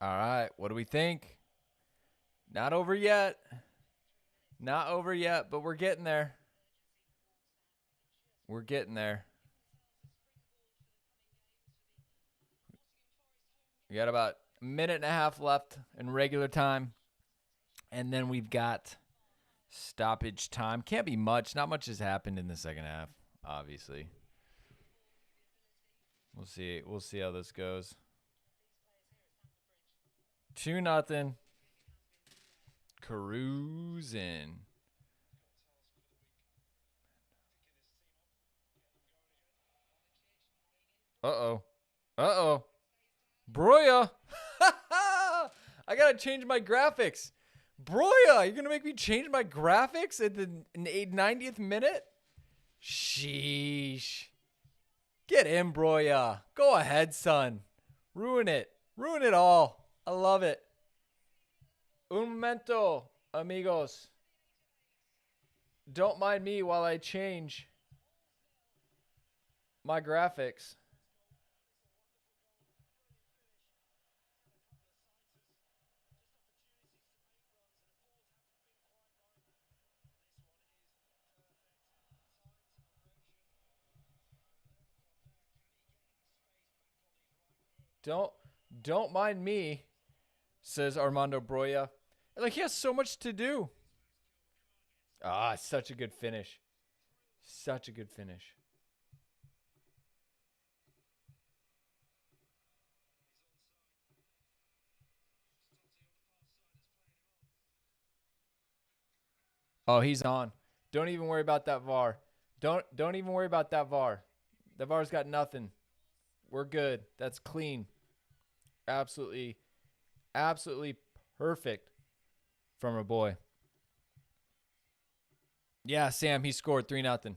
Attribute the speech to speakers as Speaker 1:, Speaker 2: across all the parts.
Speaker 1: All right. What do we think? Not over yet. Not over yet, but we're getting there. We're getting there. We got about a minute and a half left in regular time. And then we've got stoppage time. Can't be much. Not much has happened in the second half, obviously. We'll see. We'll see how this goes. 2-0. Cruising. Uh-oh. Uh-oh. Broja. I got to change my graphics. Broja, you're going to make me change my graphics at the 90th minute? Sheesh. Get in, Broja. Go ahead, son. Ruin it. Ruin it all. I love it. Un momento, amigos. Don't mind me while I change my graphics. Don't mind me, says Armando Broja. Like, he has so much to do. Ah, such a good finish. Such a good finish. Oh, he's on. Don't even worry about that VAR. Don't even worry about that VAR. The VAR's got nothing. We're good. That's clean. Absolutely perfect from our boy. Yeah, Sam, he scored 3-0.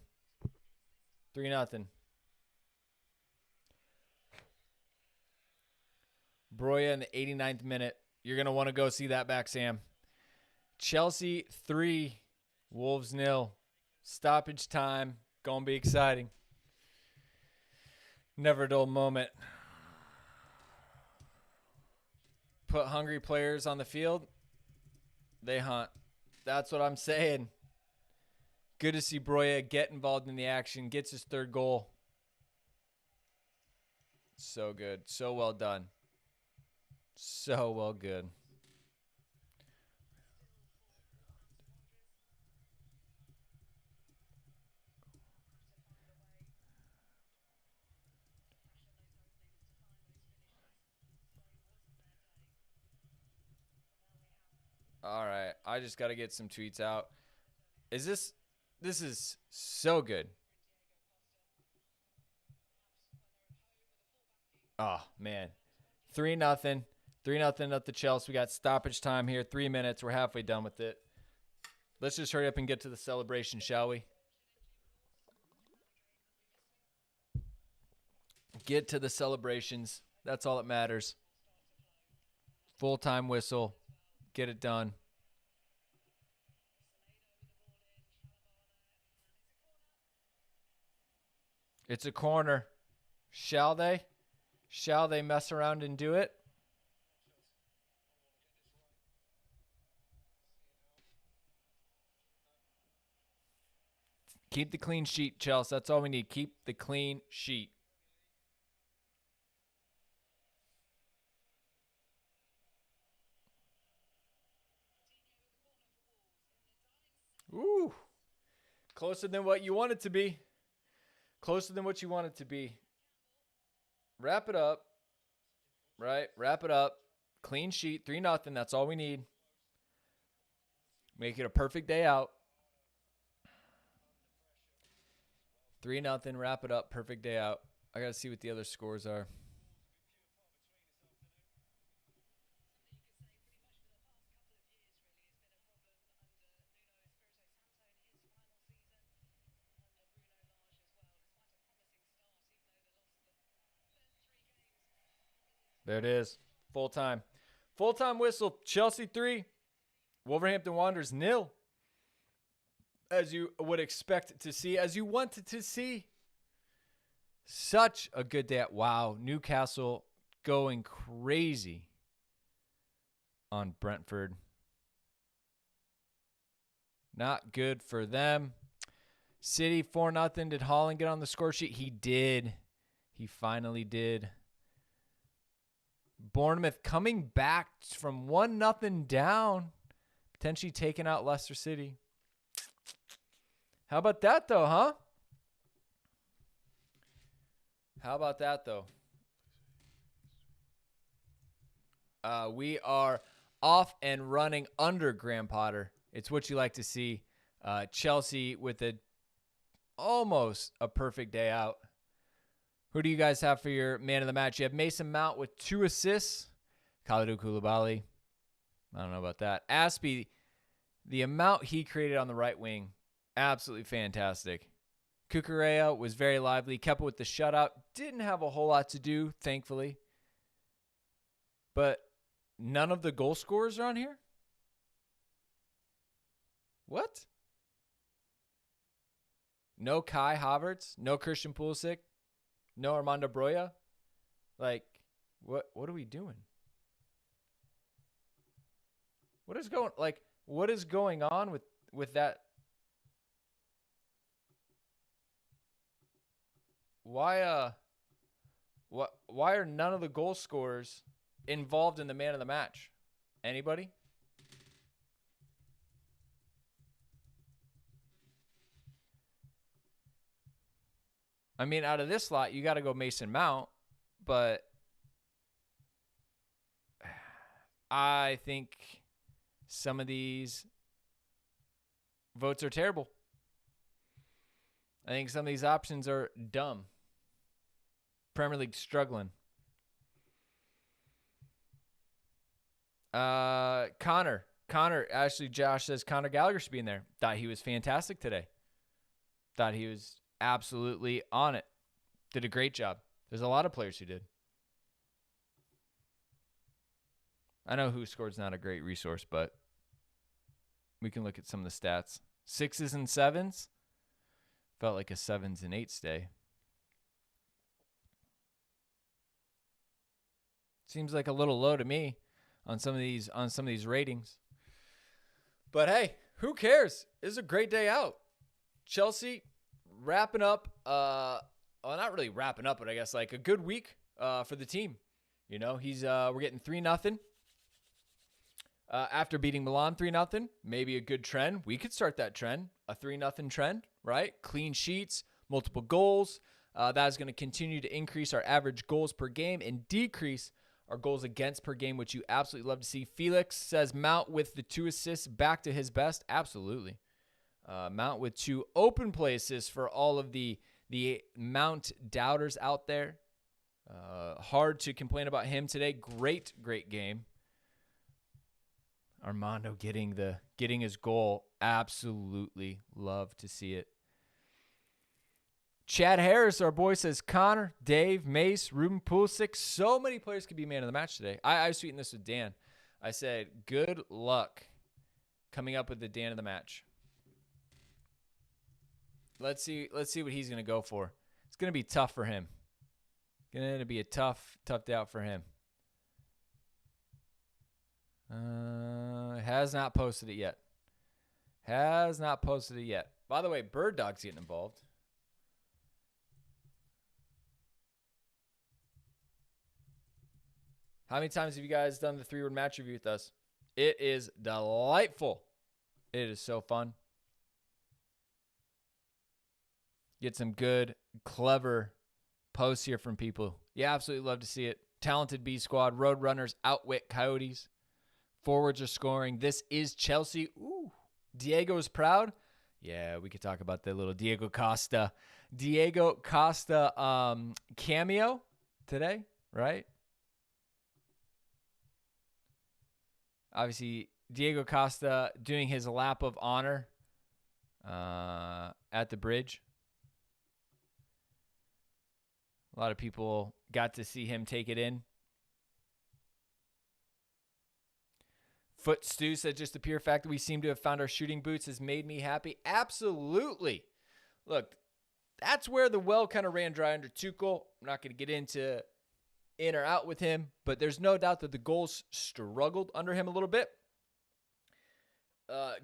Speaker 1: 3-0. Broja in the 89th minute. You're going to want to go see that back, Sam. Chelsea 3, Wolves 0. Stoppage time. Going to be exciting. Never a dull moment. Put hungry players on the field, they hunt. That's what I'm saying. Good to see Broja get involved in the action. Gets his third goal. So good. So well done. So well good. All right. I just got to get some tweets out. This is so good. Oh, man. 3-0. 3-0 up the Chelsea. We got stoppage time here. 3 minutes. We're halfway done with it. Let's just hurry up and get to the celebration, shall we? Get to the celebrations. That's all that matters. Full-time whistle. Get it done. It's a corner. Shall they? Shall they mess around and do it? Keep the clean sheet, Chelsea. That's all we need. Keep the clean sheet. Ooh. Closer than what you want it to be. Closer than what you want it to be. Wrap it up. Right? Wrap it up. Clean sheet. 3-0. That's all we need. Make it a perfect day out. 3-0. Wrap it up. Perfect day out. I got to see what the other scores are. There it is. Full time. Full time whistle. Chelsea 3. Wolverhampton Wanderers 0. As you would expect to see. As you wanted to see. Such a good day. Wow. Newcastle going crazy. on Brentford. Not good for them. City 4-0. Did Haaland get on the score sheet? He did. He finally did. Bournemouth coming back from 1-0 down, potentially taking out Leicester City. How about that, though, huh? How about that, though? We are off and running under Graham Potter. It's what you like to see. Chelsea with almost a perfect day out. Who do you guys have for your man of the match? You have Mason Mount with 2 assists. Kalidou Koulibaly. I don't know about that. Aspie, the amount he created on the right wing, absolutely fantastic. Cucurella was very lively. Kepa with the shutout. Didn't have a whole lot to do, thankfully. But none of the goal scorers are on here? What? No Kai Havertz? No Christian Pulisic? No Armando Broja? Like, what are we doing? What is going on with that? Why are none of the goal scorers involved in the man of the match? Anybody? I mean, out of this lot, you got to go Mason Mount, but I think some of these votes are terrible. I think some of these options are dumb. Premier League struggling. Connor, actually, Josh says Connor Gallagher should be in there. Thought he was fantastic today. Thought he was absolutely on it. Did a great job. There's a lot of players who did. I know Who Scored's not a great resource, but we can look at some of the stats. 6s and 7s. Felt like a 7s and 8s day. Seems like a little low to me on some of these ratings. But hey, who cares? It's a great day out. Chelsea wrapping up, well, not really wrapping up, but I guess like a good week for the team. You know, we're getting 3-0. After beating Milan 3-0, maybe a good trend. We could start that trend, a 3-0 trend, right? Clean sheets, multiple goals. That is going to continue to increase our average goals per game and decrease our goals against per game, which you absolutely love to see. Felix says Mount with the 2 assists back to his best. Absolutely. Mount with 2 open play assists for all of the Mount doubters out there. Hard to complain about him today. Great game. Armando getting his goal. Absolutely love to see it. Chad Harris, our boy, says Connor, Dave, Mace, Ruben Pulisic. So many players could be man of the match today. I was tweeting this with Dan. I said, good luck coming up with the Dan of the match. Let's see what he's going to go for. It's going to be tough for him. Going to be a tough day out for him. Has not posted it yet. By the way, Bird Dog's getting involved. How many times have you guys done the 3-word match review with us? It is delightful. It is so fun. Get some good, clever posts here from people. You absolutely love to see it. Talented B squad. Roadrunners outwit Coyotes. Forwards are scoring. This is Chelsea. Ooh. Diego's proud. Yeah, we could talk about the little Diego Costa cameo today, right? Obviously, Diego Costa doing his lap of honor at the bridge. A lot of people got to see him take it in. Foot Stew said, just the pure fact that we seem to have found our shooting boots has made me happy. Absolutely. Look, that's where the well kind of ran dry under Tuchel. I'm not going to get into in or out with him, but there's no doubt that the goals struggled under him a little bit.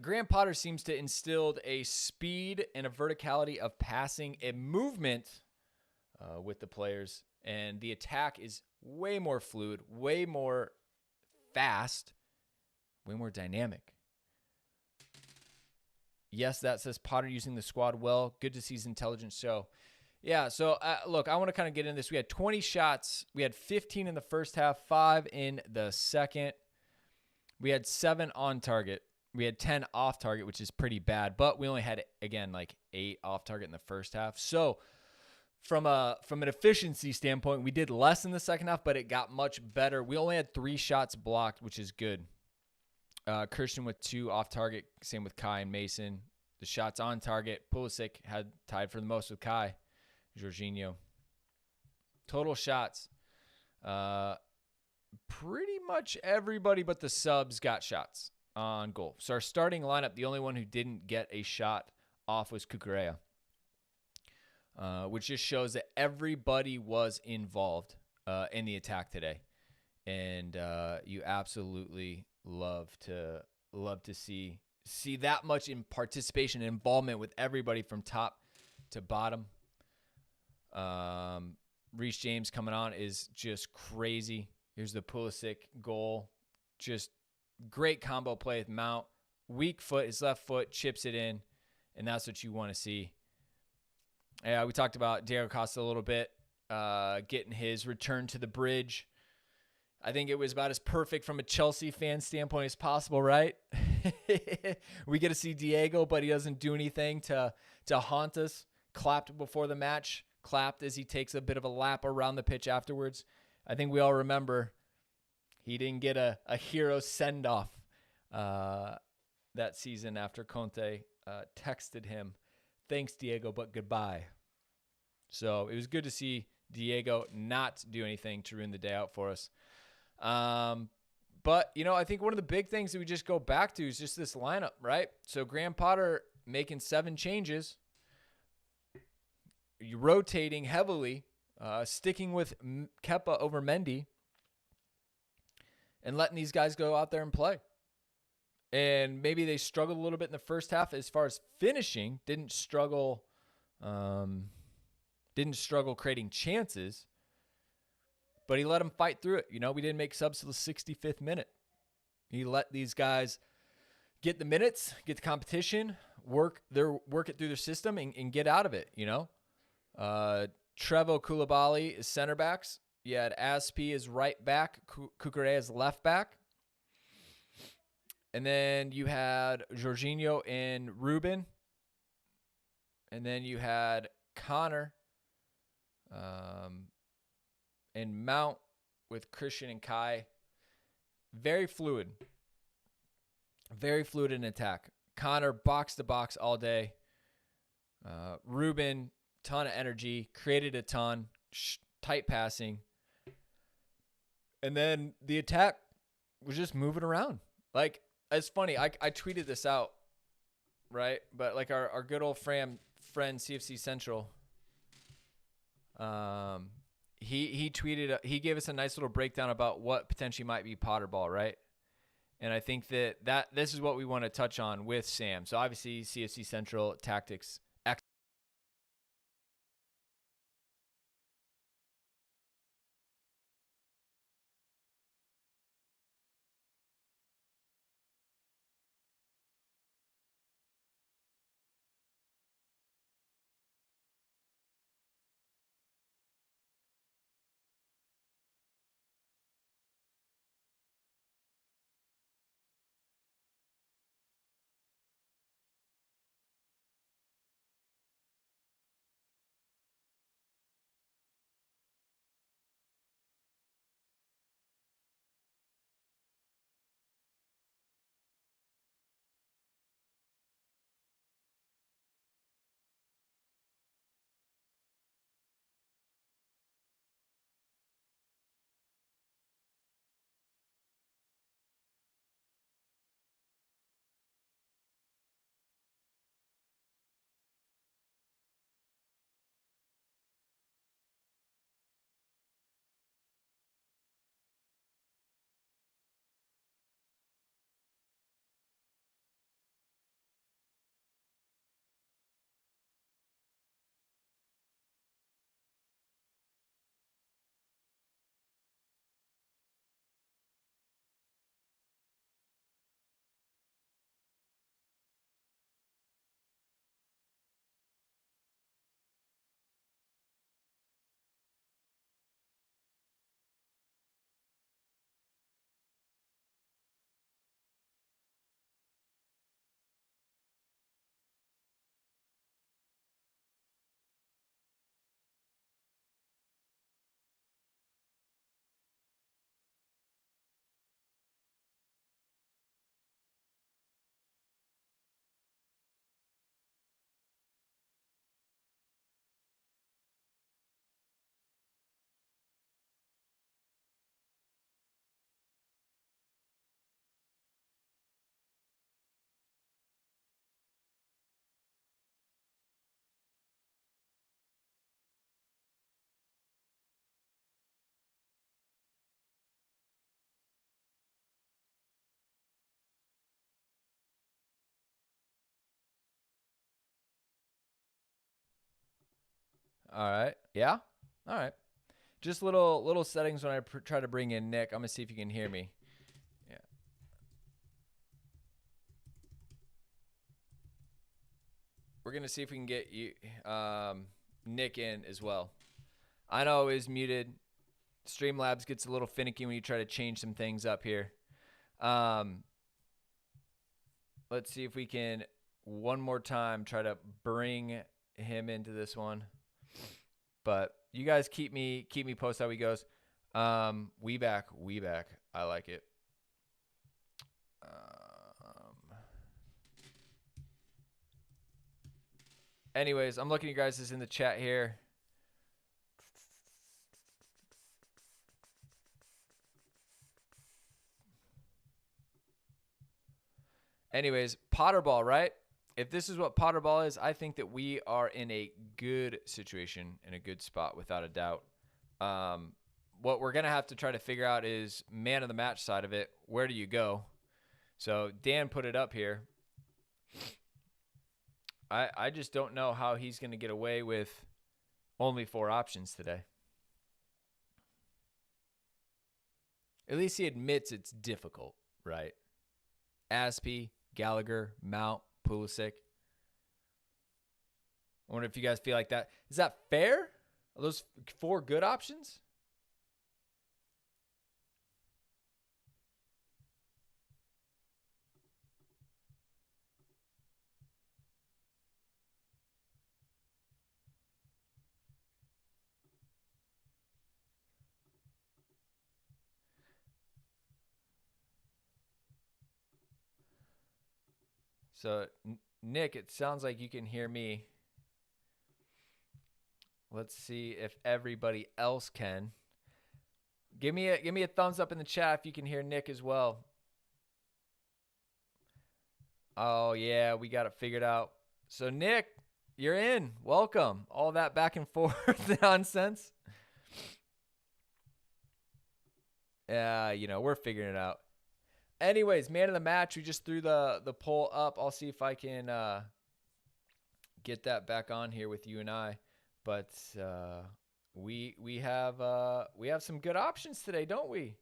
Speaker 1: Graham Potter seems to instilled a speed and a verticality of passing and movement with the players, and the attack is way more fluid, way more fast, way more dynamic. Yes, that says Potter using the squad well. Good to see his intelligence show. Yeah, so look, I want to kind of get into this. We had 20 shots. We had 15 in the first half, 5 in the second. We had 7 on target. We had 10 off target, which is pretty bad, but we only had, again, like 8 off target in the first half. So from an efficiency standpoint, we did less in the second half, but it got much better. We only had 3 shots blocked, which is good. Christian with 2 off target, same with Kai and Mason. The shots on target, Pulisic had tied for the most with Kai, Jorginho. Total shots, pretty much everybody but the subs got shots on goal. So our starting lineup, the only one who didn't get a shot off was Cucurella, which just shows that everybody was involved in the attack today, and you absolutely love to see that much in participation and involvement with everybody from top to bottom. Reece James coming on is just crazy. Here's the Pulisic goal. Just great combo play with Mount. Weak foot, his left foot, chips it in, and that's what you want to see. Yeah, we talked about Diego Costa a little bit, getting his return to the bridge. I think it was about as perfect from a Chelsea fan standpoint as possible, right? We get to see Diego, but he doesn't do anything to haunt us. Clapped before the match, clapped as he takes a bit of a lap around the pitch afterwards. I think we all remember he didn't get a hero send-off that season after Conte texted him, "Thanks, Diego, but goodbye." So it was good to see Diego not do anything to ruin the day out for us. But, I think one of the big things that we just go back to is just this lineup, right? So Graham Potter making 7 changes, rotating heavily, sticking with Kepa over Mendy, and letting these guys go out there and play. And maybe they struggled a little bit in the first half as far as finishing, didn't struggle creating chances, but he let them fight through it. We didn't make subs till the 65th minute. He let these guys get the minutes, get the competition, work it through their system, and get out of it. Trevo Koulibaly is center backs. You had Aspi as right back, Cucurella as left back. And then you had Jorginho and Ruben. And then you had Connor and Mount with Christian and Kai. Very fluid. Very fluid in attack. Connor box to box all day. Ruben, ton of energy, created a ton, tight passing. And then the attack was just moving around. Like, it's funny. I tweeted this out, right? But like our good old friend CFC Central, he tweeted, he gave us a nice little breakdown about what potentially might be Potter ball, right? And I think that this is what we want to touch on with Sam. So obviously CFC Central tactics All right. Yeah. All right. Just little settings when I try to bring in Nick. I'm gonna see if you can hear me. Yeah. We're gonna see if we can get you, Nick in as well. I know it was muted. Streamlabs gets a little finicky when you try to change some things up here. Let's see if we can one more time try to bring him into this one. But you guys keep me posted how he goes. We back. I like it. Anyways, I'm looking at you guys is in the chat here. Anyways, Potterball, right? If this is what Potterball is, I think that we are in a good situation, in a good spot, without a doubt. What we're going to have to try to figure out is man of the match side of it. Where do you go? So Dan put it up here. I just don't know how he's going to get away with only 4 options today. At least he admits it's difficult, right? Aspie, Gallagher, Mount, Pulisic. I wonder if you guys feel like that. Is that fair? Are those 4 good options? So, Nick, it sounds like you can hear me. Let's see if everybody else can. Give me a thumbs up in the chat if you can hear Nick as well. Oh, yeah, we got it figured out. So, Nick, you're in. Welcome. All that back and forth nonsense. Yeah, we're figuring it out. Anyways, man of the match, we just threw the poll up. I'll see if I can get that back on here with you and I. But we have some good options today, don't we?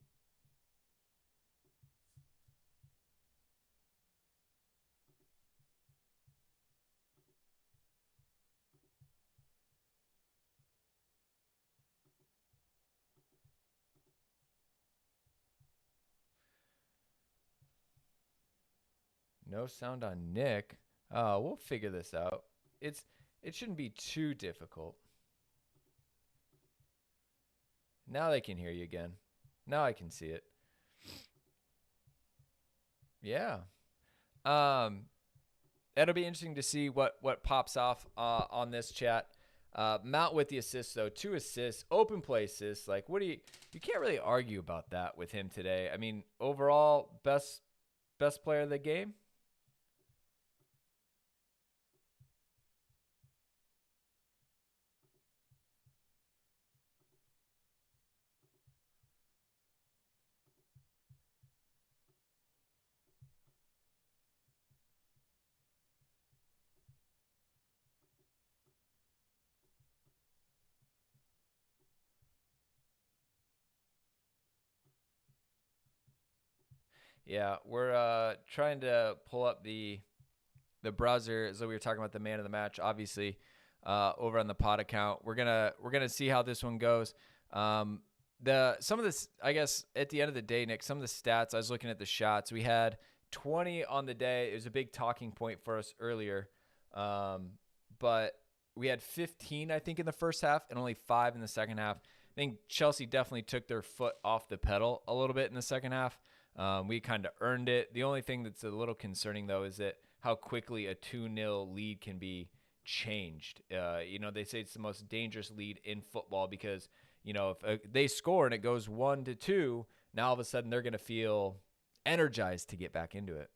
Speaker 1: No sound on Nick. We'll figure this out. It shouldn't be too difficult. Now they can hear you again. Now I can see it. Yeah. It'll be interesting to see what pops off on this chat. Mount with the assists though, 2 assists, open play assists. Like, you can't really argue about that with him today. I mean, overall best player of the game. Yeah, we're trying to pull up the browser. So we were talking about the man of the match, obviously, over on the pod account. We're gonna see how this one goes. Some of this, I guess, at the end of the day, Nick, some of the stats. I was looking at the shots. We had 20 on the day. It was a big talking point for us earlier, but we had 15, I think, in the first half, and only 5 in the second half. I think Chelsea definitely took their foot off the pedal a little bit in the second half. We kind of earned it. The only thing that's a little concerning, though, is that how quickly a 2-0 lead can be changed. They say it's the most dangerous lead in football because, if they score and it goes 1-2, now all of a sudden they're going to feel energized to get back into it.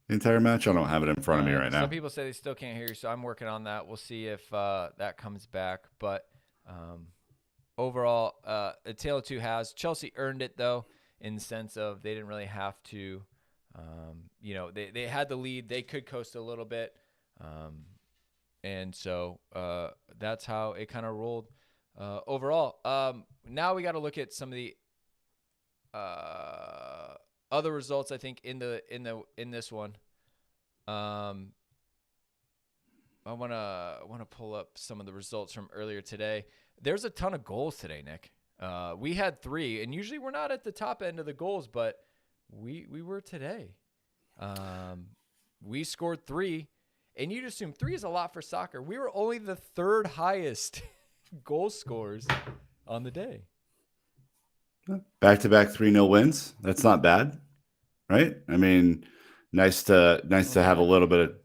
Speaker 2: the entire match? I don't have it in front of me right
Speaker 1: Some
Speaker 2: now.
Speaker 1: people say they still can't hear you, so I'm working on that. We'll see if that comes back. But um, overall, a tale of two halves. Chelsea earned it, though, in the sense of they didn't really have to. They had the lead. They could coast a little bit. And so that's how it kind of rolled overall. Now we got to look at some of the other results. I think in this one, I wanna pull up some of the results from earlier today. There's a ton of goals today, Nick. We had 3, and usually we're not at the top end of the goals, but we were today. We scored 3, and you'd assume 3 is a lot for soccer. We were only the 3rd highest goal scorers on the day.
Speaker 2: Back-to-back 3-0 wins. That's not bad, right? I mean, nice to have a little bit of.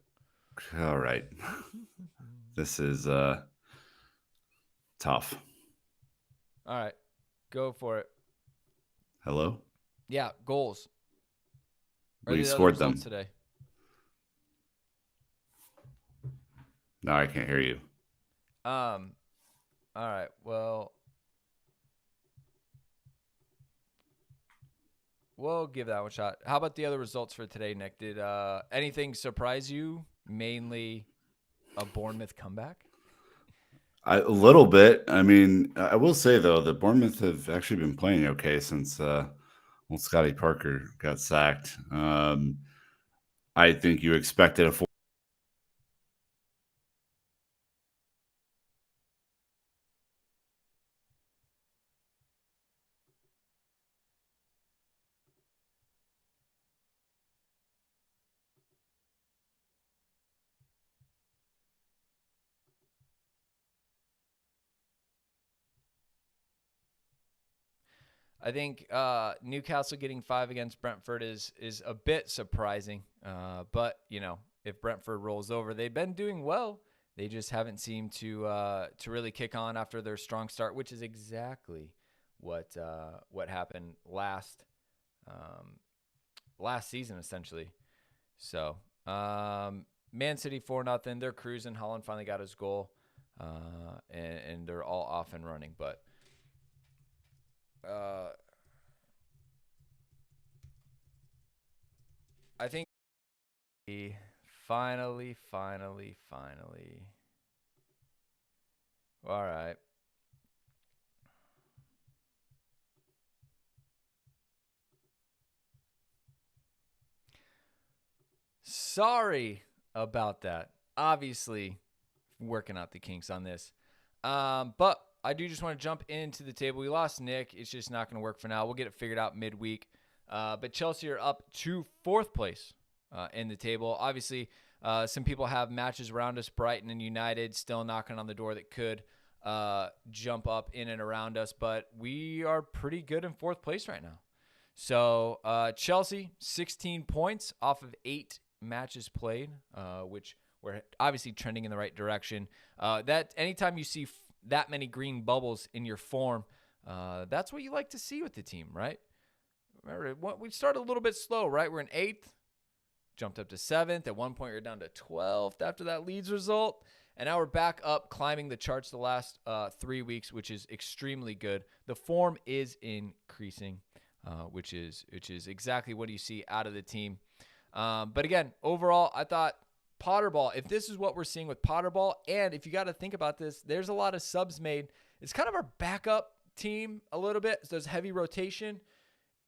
Speaker 2: All right, this is tough.
Speaker 1: All right, go for it.
Speaker 2: Hello?
Speaker 1: Yeah, goals.
Speaker 2: We scored them
Speaker 1: today.
Speaker 2: No, I can't hear you.
Speaker 1: All right. Well, we'll give that one a shot. How about the other results for today, Nick? Did anything surprise you? Mainly a Bournemouth comeback?
Speaker 2: A little bit. I mean, I will say, though, that Bournemouth have actually been playing okay since Scotty Parker got sacked. I think you expected a
Speaker 1: I think Newcastle getting 5 against Brentford is a bit surprising. But if Brentford rolls over, they've been doing well. They just haven't seemed to really kick on after their strong start, which is exactly what happened last season, essentially. So Man City 4-0. They're cruising. Holland finally got his goal, and they're all off and running. But I think finally. All right. Sorry about that. Obviously, working out the kinks on this. But I do just want to jump into the table. We lost Nick. It's just not going to work for now. We'll get it figured out midweek. But Chelsea are up to 4th place in the table. Obviously, some people have matches around us. Brighton and United still knocking on the door that could jump up in and around us. But we are pretty good in 4th place right now. So Chelsea, 16 points off of 8 matches played, which we're obviously trending in the right direction. That anytime you see that many green bubbles in your form, that's what you like to see with the team, right? Remember, we started a little bit slow, right? We're in 8th, jumped up to 7th. At one point, we were down to 12th after that Leeds result. And now we're back up, climbing the charts the last 3 weeks, which is extremely good. The form is increasing, which is exactly what you see out of the team. But again, overall, I thought Potter Ball, if this is what we're seeing with Potter Ball, and if you got to think about this, there's a lot of subs made. It's kind of our backup team a little bit. So there's heavy rotation.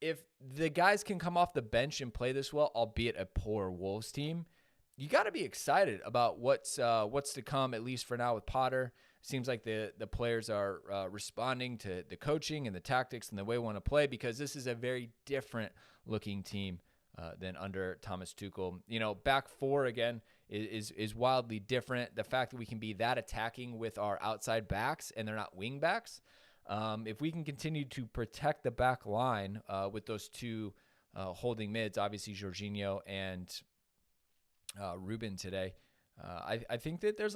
Speaker 1: If the guys can come off the bench and play this well, albeit a poor Wolves team, you got to be excited about what's to come, at least for now with Potter. Seems like the players are responding to the coaching and the tactics and the way we want to play, because this is a very different looking team than under Thomas Tuchel. Back 4 again is wildly different. The fact that we can be that attacking with our outside backs and they're not wing backs. If we can continue to protect the back line with those 2 holding mids, obviously Jorginho and Ruben today, I think that there's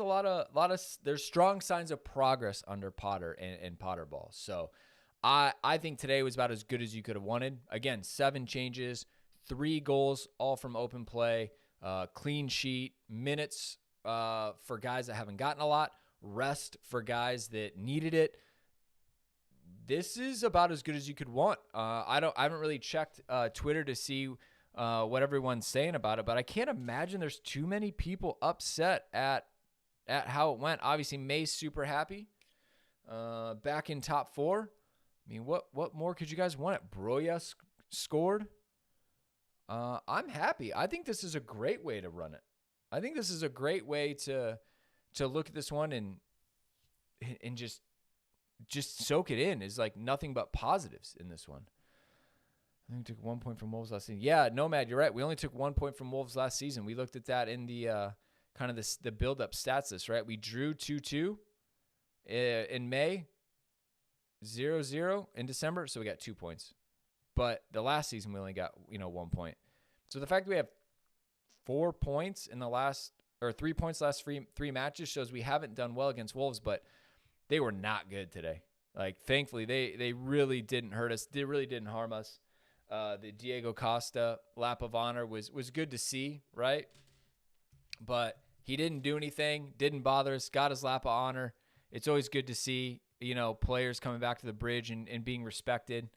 Speaker 1: there's strong signs of progress under Potter and Potter Ball. So I think today was about as good as you could have wanted. Again, 7 changes, 3 goals, all from open play. clean sheet, minutes for guys that haven't gotten a lot, rest for guys that needed it. This is about as good as you could want. I haven't really checked Twitter to see what everyone's saying about it, but I can't imagine there's too many people upset at how it went. Obviously, May's super happy. Back in top 4. I mean, what more could you guys want? Broja scored. I'm happy. I think this is a great way to run it. I think this is a great way to look at this one and just soak it in. Is like nothing but positives in this one. I think we took 1 point from Wolves last season. Yeah, Nomad, you're right. We only took 1 point from Wolves last season. We looked at that in the kind of the build-up stats list, right? We drew 2-2 in May, 0-0 in December, so we got 2 points. But the last season we only got 1 point. So the fact that we have 4 points in the last, or 3 points last three matches shows we haven't done well against Wolves, but they were not good today. Like, thankfully, they really didn't hurt us. They really didn't harm us. The Diego Costa lap of honor was good to see, right? But he didn't do anything, didn't bother us, got his lap of honor. It's always good to see, players coming back to the bridge and being respected.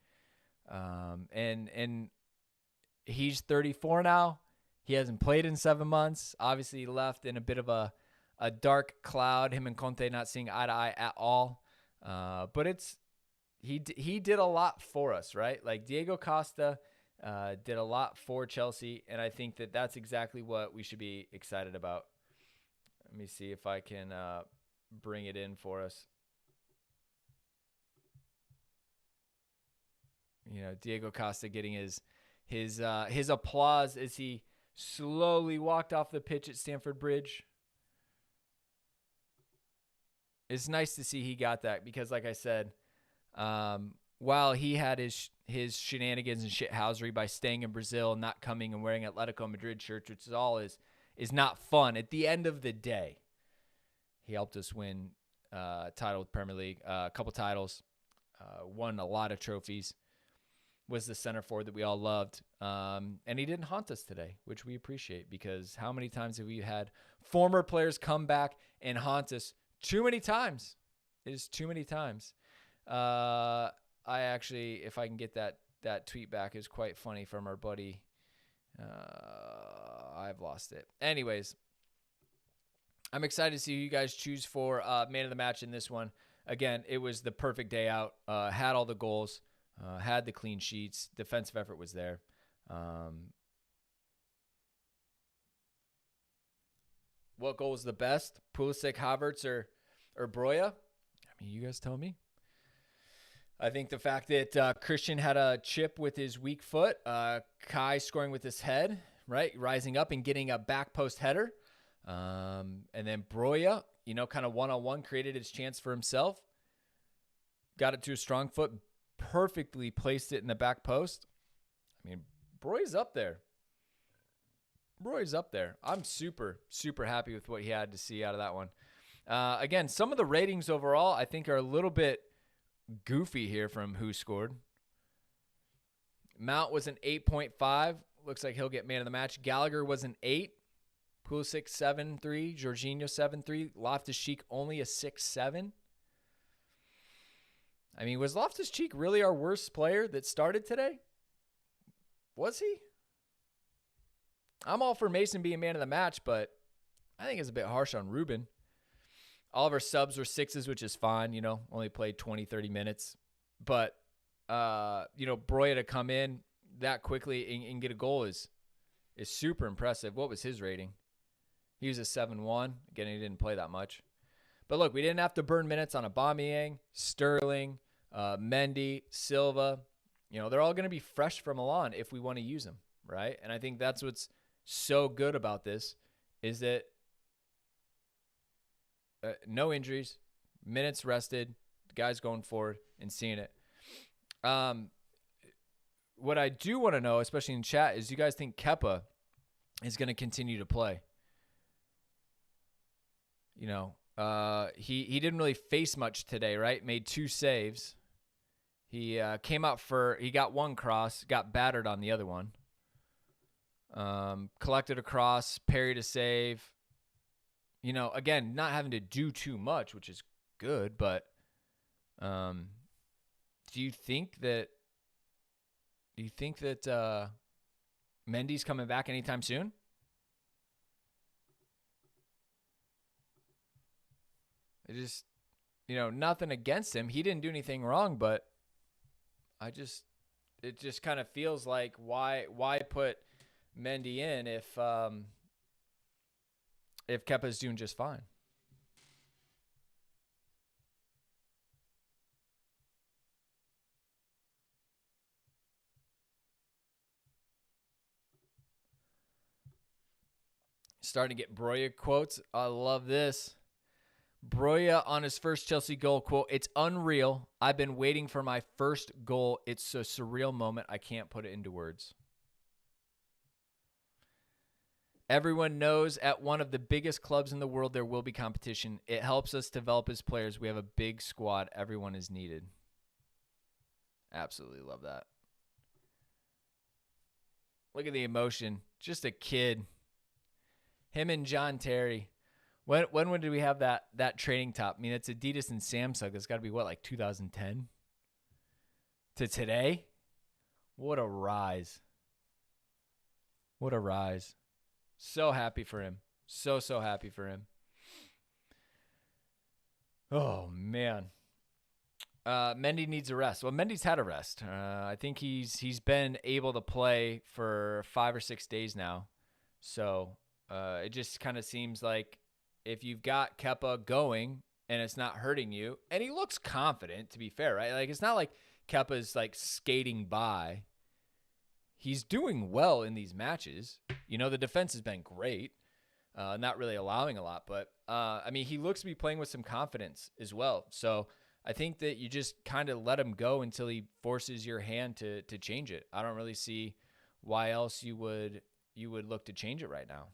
Speaker 1: And he's 34 now. He hasn't played in 7 months. Obviously, he left in a bit of a dark cloud, him and Conte not seeing eye to eye at all. But he did a lot for us, right? Like Diego Costa did a lot for Chelsea, and I think that that's exactly what we should be excited about. Let me see if I can bring it in for us. Diego Costa getting his applause as he slowly walked off the pitch at Stamford Bridge. It's nice to see he got that because, like I said, while he had his shenanigans and shithousery by staying in Brazil, not coming and wearing Atletico Madrid shirts, which is not fun. At the end of the day, he helped us win title with Premier League, a couple titles, won a lot of trophies, was the center forward that we all loved. And he didn't haunt us today, which we appreciate because how many times have we had former players come back and haunt us? Too many times. It is too many times. I actually, if I can get that tweet back, is quite funny from our buddy. I've lost it. Anyways, I'm excited to see who you guys choose for man of the match in this one. Again, it was the perfect day out. Had all the goals, had the clean sheets. Defensive effort was there. What goal was the best? Pulisic, Havertz, or Broja? I mean, you guys tell me. I think the fact that Christian had a chip with his weak foot, Kai scoring with his head, right, rising up and getting a back post header, and then Broja, kind of one-on-one created his chance for himself, got it to a strong foot, perfectly placed it in the back post. I mean, Broja's up there. I'm super, super happy with what he had to see out of that one. Again, some of the ratings overall I think are a little bit goofy here from who scored. Mount was an 8.5. Looks like he'll get man of the match. Gallagher was an 8. Pulisic 7.3. Jorginho 7.3. Loftus-Cheek only a 6.7. I mean, was Loftus-Cheek really our worst player that started today? Was he? I'm all for Mason being man of the match, but I think it's a bit harsh on Ruben. All of our subs were 6s, which is fine, only played 20, 30 minutes. But, Broja to come in that quickly and get a goal is super impressive. What was his rating? He was a 7.1. Again, he didn't play that much. But look, we didn't have to burn minutes on Aubameyang, Sterling, Mendy, Silva. They're all going to be fresh from Milan if we want to use them, right? And I think that's what's so good about this is that no injuries, minutes rested, guys going forward and seeing it. What I do want to know, especially in chat, is you guys think Kepa is going to continue to play? He didn't really face much today, right? Made 2 saves. He came out he got 1 cross, got battered on the other one. Collected across, parry to save. You know, again, not having to do too much, which is good, but do you think that Mendy's coming back anytime soon? It just, nothing against him. He didn't do anything wrong, but it just kind of feels like why put Mendy in if Kepa's doing just fine. Starting to get Broja quotes. I love this. Broja on his first Chelsea goal, quote, "It's unreal. I've been waiting for my first goal. It's a surreal moment. I can't put it into words." Everyone knows at one of the biggest clubs in the world there will be competition. It helps us develop as players. We have a big squad. Everyone is needed. Absolutely love that. Look at the emotion. Just a kid. Him and John Terry. When did we have that training top? I mean, it's Adidas and Samsung. It's got to be, like 2010? To today? What a rise. What a rise. So happy for him. So happy for him. Oh, man. Mendy needs a rest. Well, Mendy's had a rest. I think he's been able to play for 5 or 6 days now. So it just kind of seems like if you've got Kepa going and it's not hurting you, and he looks confident, to be fair, right? Like, it's not like Kepa's like skating by. He's doing well in these matches. The defense has been great, not really allowing a lot, but I mean, he looks to be playing with some confidence as well. So I think that you just kind of let him go until he forces your hand to change it. I don't really see why else you would look to change it right now.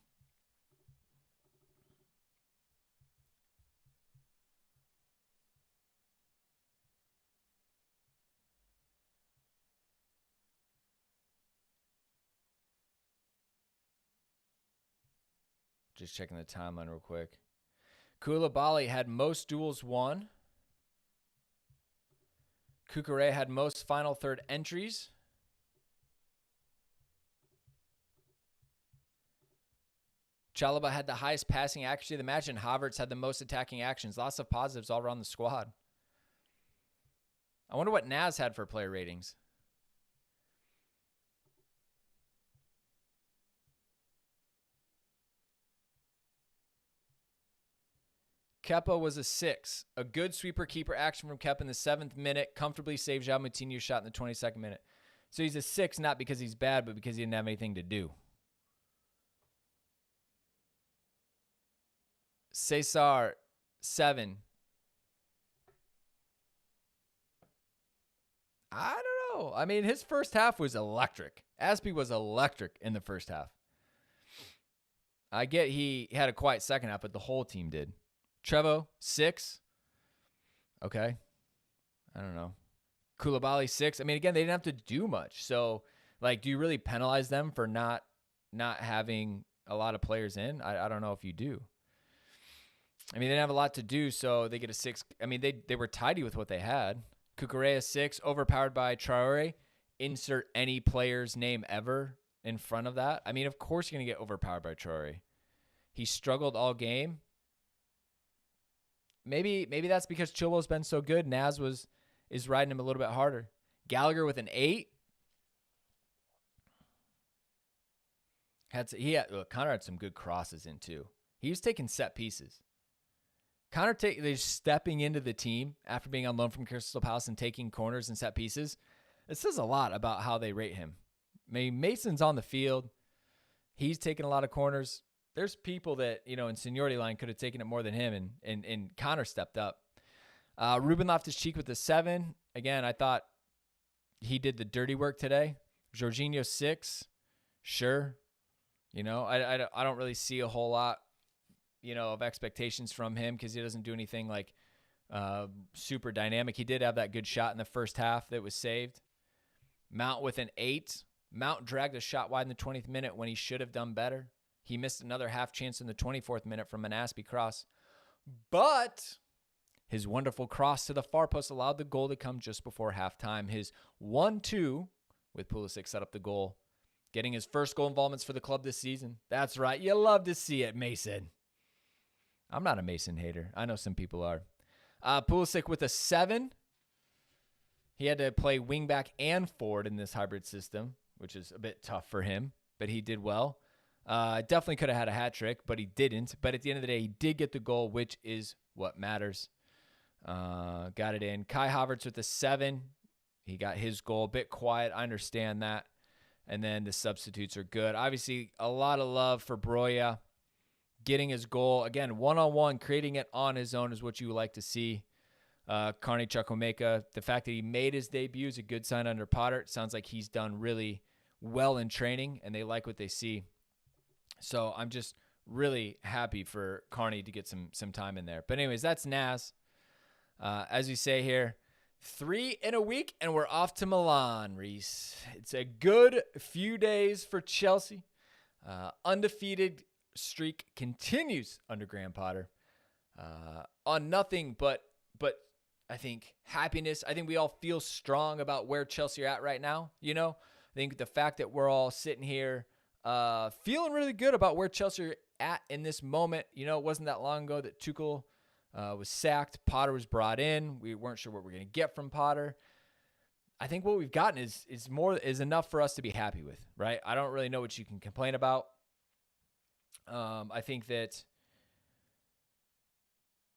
Speaker 1: Just checking the timeline real quick. Koulibaly had most duels won. Cucurella had most final third entries. Chalobah had the highest passing accuracy of the match, and Havertz had the most attacking actions. Lots of positives all around the squad. I wonder what Naz had for player ratings. Kepa was a 6. A good sweeper keeper action from Kepa in the 7th minute. Comfortably saved João Moutinho's shot in the 22nd minute. So he's a 6, not because he's bad, but because he didn't have anything to do. Cesar, 7. I don't know. I mean, his first half was electric. Aspie was electric in the first half. I get he had a quiet second half, but the whole team did. Trevo, 6. Okay. I don't know. Koulibaly, 6. I mean, again, they didn't have to do much. So, like, do you really penalize them for not having a lot of players in? I don't know if you do. I mean, they didn't have a lot to do, so they get a 6. I mean, they were tidy with what they had. Cucurella, 6, overpowered by Traore. Insert any player's name ever in front of that. I mean, of course you're going to get overpowered by Traore. He struggled all game. Maybe that's because Chilwell's been so good. Naz is riding him a little bit harder. Gallagher with an 8. Connor had some good crosses in too. He was taking set pieces. Connor they're stepping into the team after being on loan from Crystal Palace and taking corners and set pieces. It says a lot about how they rate him. I mean, Mason's on the field. He's taking a lot of corners. There's people that, in seniority line could have taken it more than him, and Connor stepped up. Ruben Loftus-Cheek with the 7. Again, I thought he did the dirty work today. Jorginho, 6. Sure. I don't really see a whole lot, of expectations from him because he doesn't do anything like super dynamic. He did have that good shot in the first half that was saved. Mount with an 8. Mount dragged a shot wide in the 20th minute when he should have done better. He missed another half chance in the 24th minute from an Aspie cross. But his wonderful cross to the far post allowed the goal to come just before halftime. His 1-2 with Pulisic set up the goal, getting his first goal involvements for the club this season. That's right. You love to see it, Mason. I'm not a Mason hater. I know some people are. Pulisic with a 7. He had to play wingback and forward in this hybrid system, which is a bit tough for him, but he did well. Definitely could have had a hat trick, but he didn't. But at the end of the day, he did get the goal, which is what matters. Got it in. Kai Havertz with a 7. He got his goal. A bit quiet. I understand that. And then the substitutes are good. Obviously, a lot of love for Broja getting his goal. Again, one-on-one, creating it on his own is what you would like to see. Carney Chukwuemeka, the fact that he made his debut is a good sign under Potter. It sounds like he's done really well in training, and they like what they see. So I'm just really happy for Carney to get some time in there. But anyways, that's Naz. As you say here, 3 in a week, and we're off to Milan, Reese. It's a good few days for Chelsea. Undefeated streak continues under Graham Potter. On nothing but I think happiness. I think we all feel strong about where Chelsea are at right now. You know, I think the fact that we're all sitting here feeling really good about where Chelsea are at in this moment. You know, it wasn't that long ago that Tuchel was sacked. Potter was brought in. We weren't sure what we're going to get from Potter. I think what we've gotten is enough for us to be happy with, right? I don't really know what you can complain about. I think that,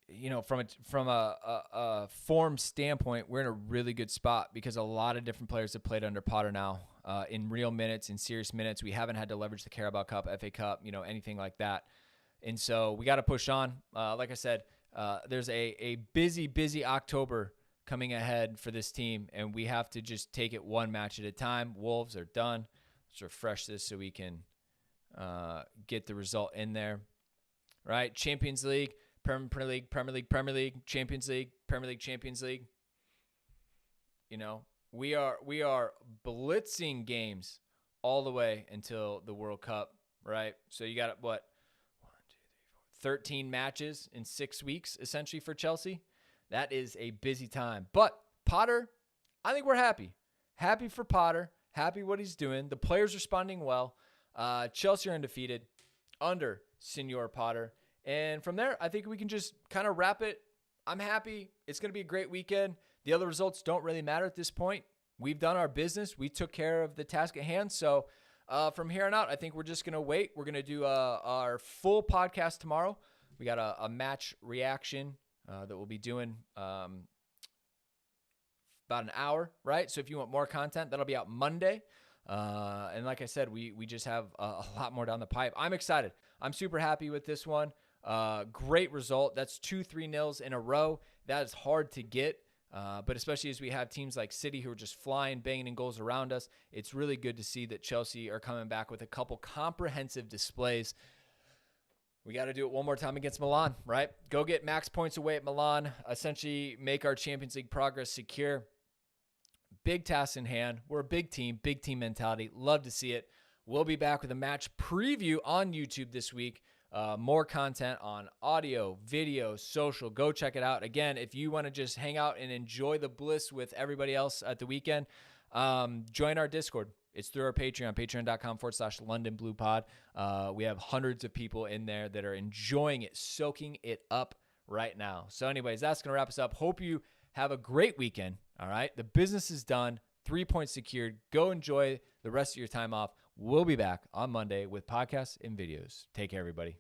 Speaker 1: you know, from a form standpoint, we're in a really good spot because a lot of different players have played under Potter now in real minutes, in serious minutes. We haven't had to leverage the Carabao Cup, FA Cup, you know, anything like that. And so we got to push on. Like I said, there's a busy October coming ahead for this team, and we have to just take it one match at a time. Wolves are done. Let's refresh this so we can get the result in there. Right? Champions League, Premier League, Champions League, Premier League, Champions League. You know, we are blitzing games all the way until the World Cup, right? So you got what? 13 matches in 6 weeks, essentially, for Chelsea. That is a busy time. But Potter, I think we're happy. Happy for Potter. Happy what he's doing. The players responding well. Chelsea are undefeated under Senor Potter. And from there, I think we can just kind of wrap it. I'm happy. It's going to be a great weekend. The other results don't really matter at this point. We've done our business. We took care of the task at hand. So from here on out, I think we're just going to wait. We're going to do our full podcast tomorrow. We got a match reaction that we'll be doing about an hour, right? So if you want more content, that'll be out Monday. And like I said, we just have a lot more down the pipe. I'm excited. I'm super happy with this one. Great result. That's 2 3-0s in a row. That is hard to get. But especially as we have teams like City who are just flying, banging in goals around us, it's really good to see that Chelsea are coming back with a couple comprehensive displays. We got to do it one more time against Milan, right? Go get max points away at Milan, essentially make our Champions League progress secure. Big task in hand. We're a big team mentality. Love to see it. We'll be back with a match preview on YouTube this week. More content on audio, video, social. Go check it out. Again, if you want to just hang out and enjoy the bliss with everybody else at the weekend, join our Discord. It's through our Patreon, patreon.com/LondonBluePod. We have hundreds of people in there that are enjoying it, soaking it up right now. So anyways, that's going to wrap us up. Hope you have a great weekend. All right. The business is done. 3 points secured. Go enjoy the rest of your time off. We'll be back on Monday with podcasts and videos. Take care, everybody.